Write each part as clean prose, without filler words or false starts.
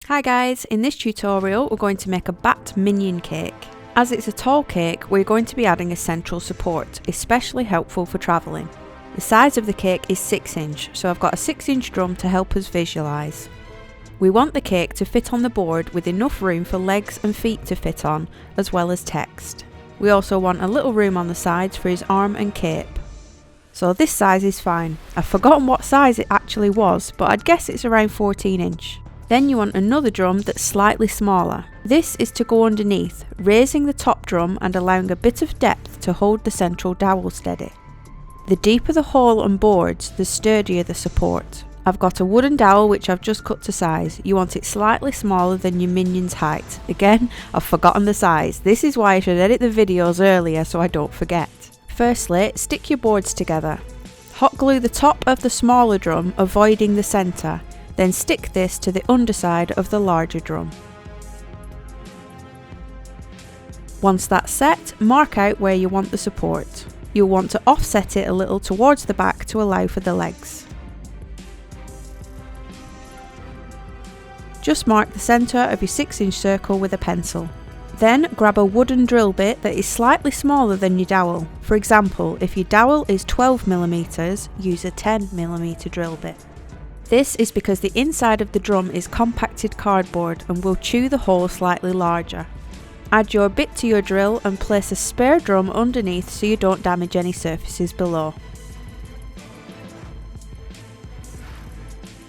Hi guys, in this tutorial we're going to make a Batminion cake. As it's a tall cake, we're going to be adding a central support, especially helpful for travelling. The size of the cake is 6 inch, so I've got a 6-inch drum to help us visualise. We want the cake to fit on the board with enough room for legs and feet to fit on, as well as text. We also want a little room on the sides for his arm and cape. So this size is fine. I've forgotten what size it actually was, but I'd guess it's around 14 inch. Then you want another drum that's slightly smaller. This is to go underneath, raising the top drum and allowing a bit of depth to hold the central dowel steady. The deeper the hole and boards, the sturdier the support. I've got a wooden dowel which I've just cut to size. You want it slightly smaller than your Minion's height. Again, I've forgotten the size. This is why I should edit the videos earlier so I don't forget. Firstly, stick your boards together. Hot glue the top of the smaller drum, avoiding the centre. Then stick this to the underside of the larger drum. Once that's set, mark out where you want the support. You'll want to offset it a little towards the back to allow for the legs. Just mark the centre of your 6-inch circle with a pencil. Then grab a wooden drill bit that is slightly smaller than your dowel. For example, if your dowel is 12mm, use a 10mm drill bit. This is because the inside of the drum is compacted cardboard and will chew the hole slightly larger. Add your bit to your drill and place a spare drum underneath so you don't damage any surfaces below.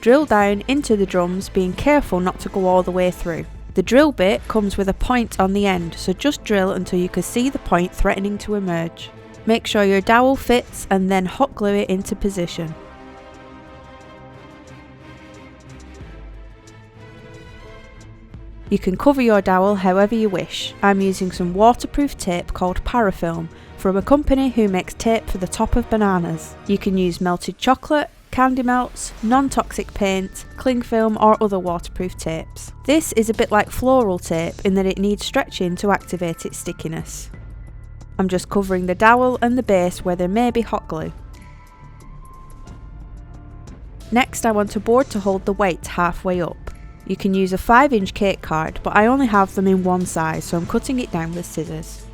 Drill down into the drums, being careful not to go all the way through. The drill bit comes with a point on the end, so just drill until you can see the point threatening to emerge. Make sure your dowel fits and then hot glue it into position. You can cover your dowel however you wish. I'm using some waterproof tape called Parafilm from a company who makes tape for the top of bananas. You can use melted chocolate, candy melts, non-toxic paint, cling film or other waterproof tapes. This is a bit like floral tape in that it needs stretching to activate its stickiness. I'm just covering the dowel and the base where there may be hot glue. Next I want a board to hold the weight halfway up. You can use a 5-inch cake card, but I only have them in one size, so I'm cutting it down with scissors.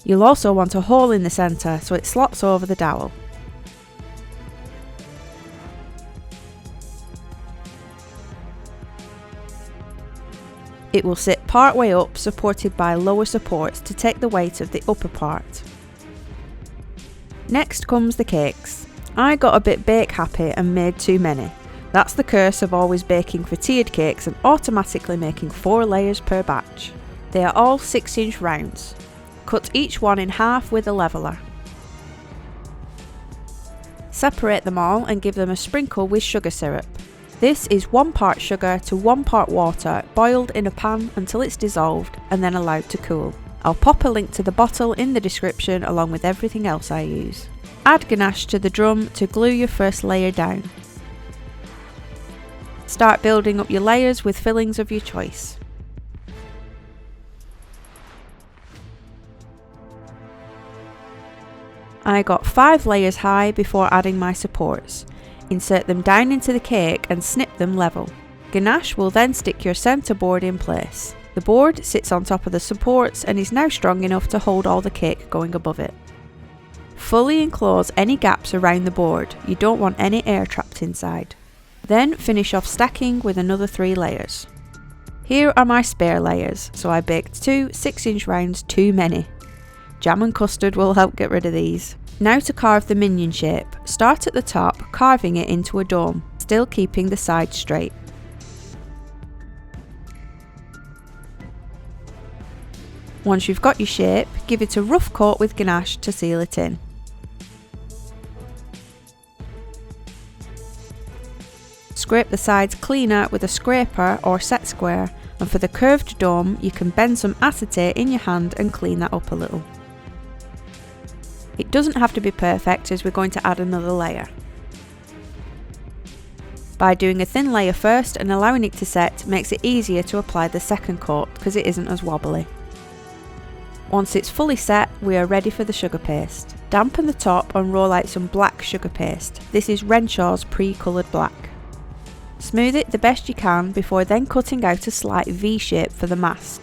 You'll also want a hole in the centre so it slots over the dowel. It will sit part way up, supported by lower supports to take the weight of the upper part. Next comes the cakes. I got a bit bake happy and made too many. That's the curse of always baking for tiered cakes and automatically making 4 layers per batch. They are all 6-inch rounds. Cut each one in half with a leveller. Separate them all and give them a sprinkle with sugar syrup. This is 1 part sugar to 1 part water, boiled in a pan until it's dissolved and then allowed to cool. I'll pop a link to the bottle in the description along with everything else I use. Add ganache to the drum to glue your first layer down. Start building up your layers with fillings of your choice. I got 5 layers high before adding my supports. Insert them down into the cake and snip them level. Ganache will then stick your centre board in place. The board sits on top of the supports and is now strong enough to hold all the cake going above it. Fully enclose any gaps around the board. You don't want any air trapped inside. Then finish off stacking with another 3 layers. Here are my spare layers, so I baked 2 6-inch rounds too many. Jam and custard will help get rid of these. Now to carve the minion shape. Start at the top, carving it into a dome, still keeping the sides straight. Once you've got your shape, give it a rough coat with ganache to seal it in. Scrape the sides cleaner with a scraper or set square, and for the curved dome you can bend some acetate in your hand and clean that up a little. It doesn't have to be perfect as we're going to add another layer. By doing a thin layer first and allowing it to set makes it easier to apply the second coat because it isn't as wobbly. Once it's fully set, we are ready for the sugar paste. Dampen the top and roll out some black sugar paste. This is Renshaw's pre-coloured black. Smooth it the best you can before then cutting out a slight V shape for the mask.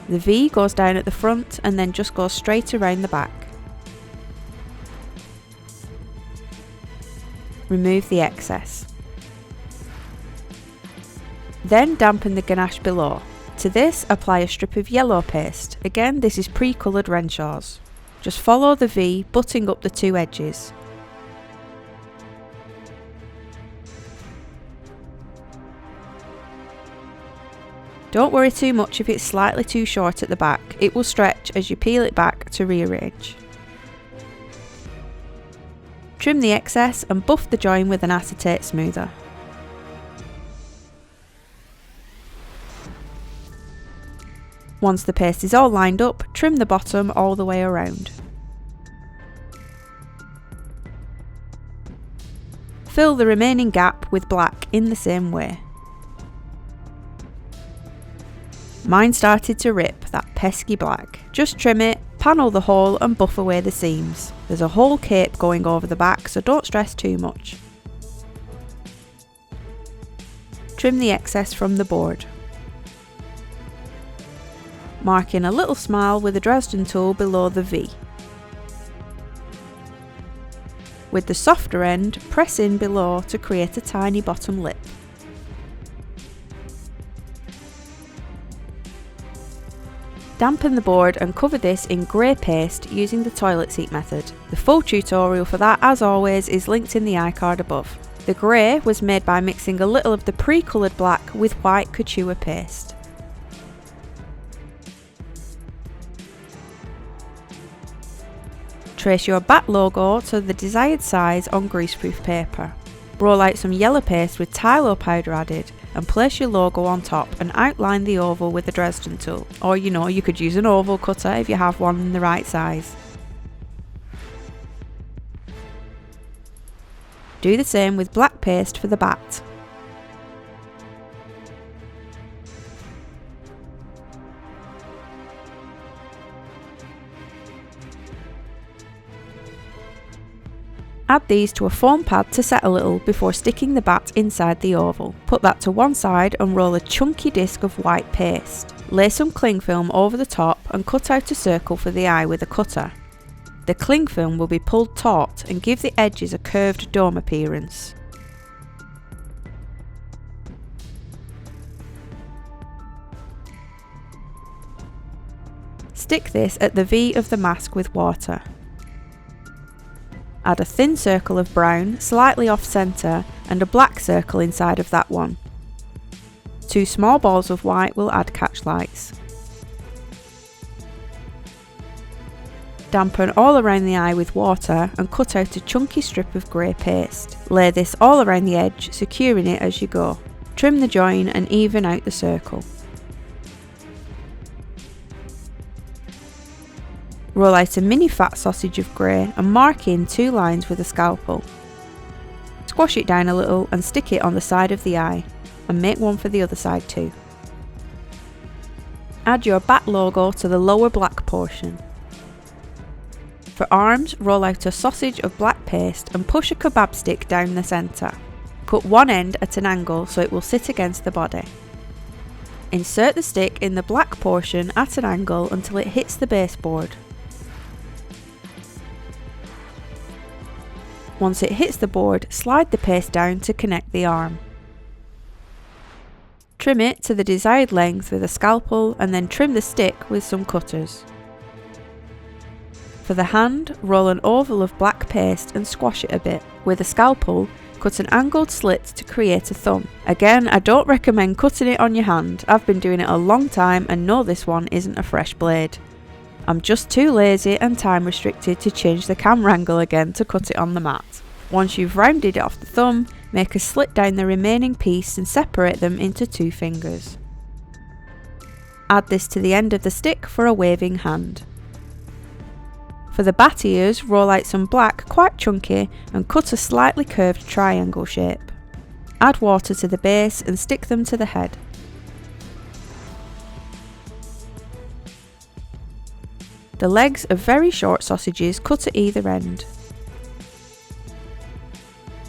The V goes down at the front and then just goes straight around the back. Remove the excess. Then dampen the ganache below. To this, apply a strip of yellow paste. Again, this is pre-coloured Renshaws. Just follow the V, butting up the two edges. Don't worry too much if it's slightly too short at the back, it will stretch as you peel it back to rearrange. Trim the excess and buff the join with an acetate smoother. Once the paste is all lined up, trim the bottom all the way around. Fill the remaining gap with black in the same way. Mine started to rip, that pesky black. Just trim it, panel the hole and buff away the seams. There's a whole cape going over the back, so don't stress too much. Trim the excess from the board. Mark in a little smile with a Dresden tool below the V. With the softer end, press in below to create a tiny bottom lip. Dampen the board and cover this in grey paste using the toilet seat method. The full tutorial for that, as always, is linked in the iCard above. The grey was made by mixing a little of the pre-coloured black with white couture paste. Trace your Bat logo to the desired size on greaseproof paper. Roll out some yellow paste with Tylo powder added and place your logo on top and outline the oval with the Dresden tool. Or you could use an oval cutter if you have one in the right size. Do the same with black paste for the bat. Add these to a foam pad to set a little before sticking the bat inside the oval. Put that to one side and roll a chunky disc of white paste. Lay some cling film over the top and cut out a circle for the eye with a cutter. The cling film will be pulled taut and give the edges a curved dome appearance. Stick this at the V of the mask with water. Add a thin circle of brown, slightly off centre, and a black circle inside of that one. 2 small balls of white will add catch lights. Dampen all around the eye with water and cut out a chunky strip of grey paste. Lay this all around the edge, securing it as you go. Trim the join and even out the circle. Roll out a mini fat sausage of grey and mark in 2 lines with a scalpel. Squash it down a little and stick it on the side of the eye, and make one for the other side too. Add your Bat logo to the lower black portion. For arms, roll out a sausage of black paste and push a kebab stick down the centre. Cut one end at an angle so it will sit against the body. Insert the stick in the black portion at an angle until it hits the baseboard. Once it hits the board, slide the paste down to connect the arm. Trim it to the desired length with a scalpel and then trim the stick with some cutters. For the hand, roll an oval of black paste and squash it a bit. With a scalpel, cut an angled slit to create a thumb. Again, I don't recommend cutting it on your hand. I've been doing it a long time and know this one isn't a fresh blade. I'm just too lazy and time restricted to change the camera angle again to cut it on the mat. Once you've rounded it off the thumb, make a slit down the remaining piece and separate them into 2 fingers. Add this to the end of the stick for a waving hand. For the bat ears, roll out some black quite chunky and cut a slightly curved triangle shape. Add water to the base and stick them to the head. The legs are very short sausages cut at either end.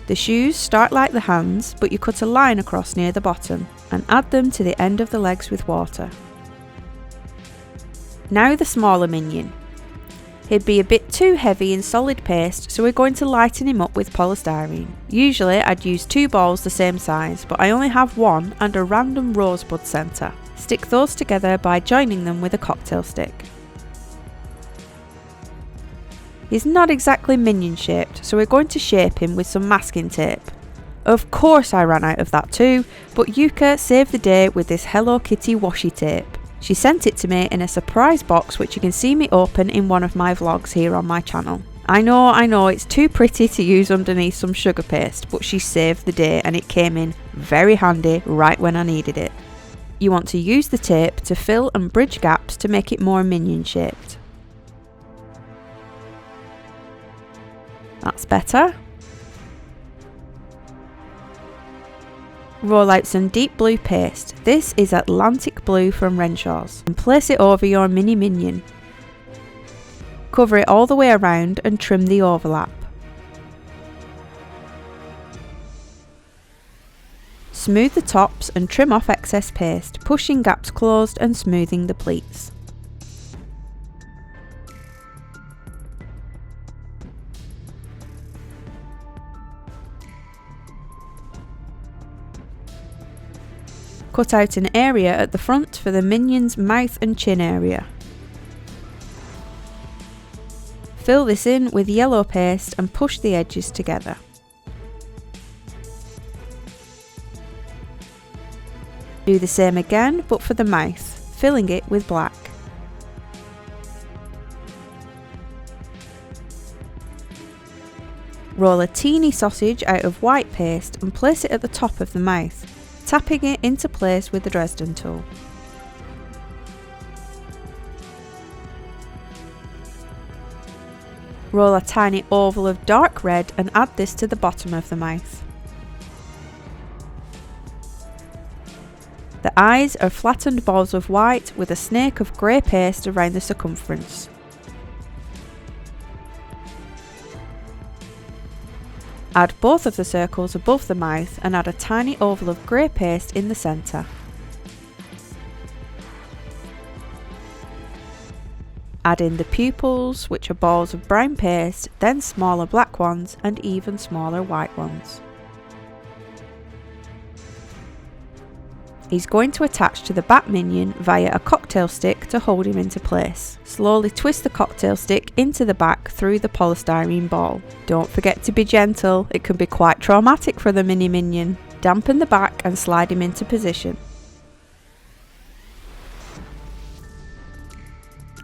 The shoes start like the hands, but you cut a line across near the bottom and add them to the end of the legs with water. Now the smaller minion. He'd be a bit too heavy in solid paste, so we're going to lighten him up with polystyrene. Usually I'd use 2 balls the same size, but I only have one and a random rosebud centre. Stick those together by joining them with a cocktail stick. He's not exactly minion shaped, so we're going to shape him with some masking tape. Of course I ran out of that too, but Yuka saved the day with this Hello Kitty washi tape. She sent it to me in a surprise box which you can see me open in one of my vlogs here on my channel. I know, it's too pretty to use underneath some sugar paste, but she saved the day and it came in very handy right when I needed it. You want to use the tape to fill and bridge gaps to make it more minion shaped. That's better. Roll out some deep blue paste. This is Atlantic blue from Renshaw's, and place it over your mini minion. Cover it all the way around and trim the overlap. Smooth the tops and trim off excess paste, pushing gaps closed and smoothing the pleats. Cut out an area at the front for the minion's mouth and chin area. Fill this in with yellow paste and push the edges together. Do the same again, but for the mouth, filling it with black. Roll a teeny sausage out of white paste and place it at the top of the mouth, tapping it into place with the Dresden tool. Roll a tiny oval of dark red and add this to the bottom of the mouth. The eyes are flattened balls of white with a snake of grey paste around the circumference. Add both of the circles above the mouth and add a tiny oval of grey paste in the centre. Add in the pupils, which are balls of brown paste, then smaller black ones and even smaller white ones. He's going to attach to the Batminion via a cocktail stick to hold him into place. Slowly twist the cocktail stick into the back through the polystyrene ball. Don't forget to be gentle, it can be quite traumatic for the mini minion. Dampen the back and slide him into position.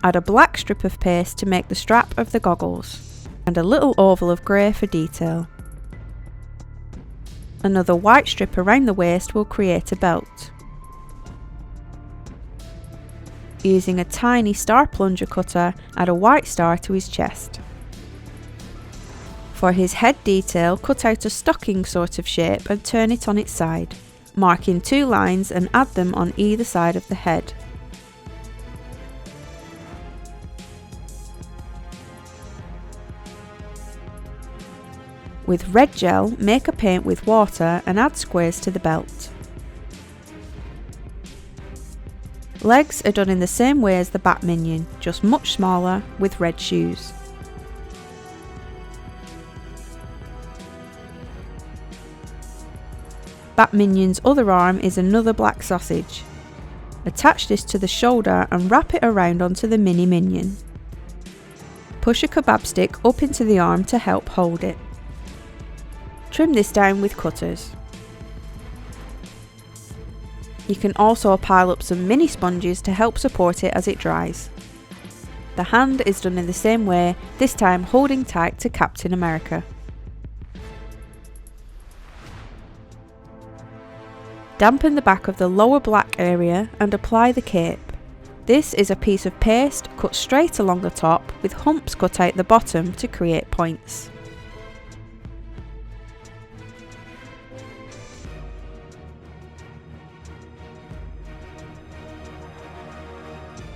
Add a black strip of paste to make the strap of the goggles, and a little oval of grey for detail. Another white strip around the waist will create a belt. Using a tiny star plunger cutter, add a white star to his chest. For his head detail, cut out a stocking sort of shape and turn it on its side. Mark in 2 lines and add them on either side of the head. With red gel, make a paint with water and add squares to the belt. Legs are done in the same way as the Batminion, just much smaller with red shoes. Batminion's other arm is another black sausage. Attach this to the shoulder and wrap it around onto the mini minion. Push a kebab stick up into the arm to help hold it. Trim this down with cutters. You can also pile up some mini sponges to help support it as it dries. The hand is done in the same way, this time holding tight to Captain America. Dampen the back of the lower black area and apply the cape. This is a piece of paste cut straight along the top with humps cut out the bottom to create points.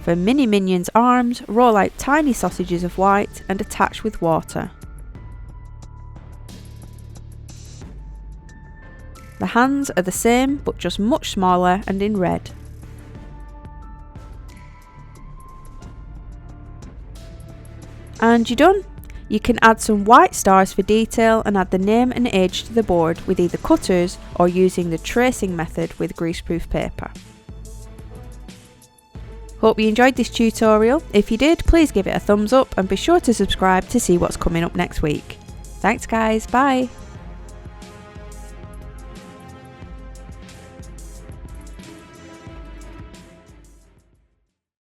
For Mini Minion's arms, roll out tiny sausages of white and attach with water. The hands are the same but just much smaller and in red. And you're done! You can add some white stars for detail and add the name and age to the board with either cutters or using the tracing method with greaseproof paper. Hope you enjoyed this tutorial. If you did, please give it a thumbs up and be sure to subscribe to see what's coming up next week. Thanks guys, bye!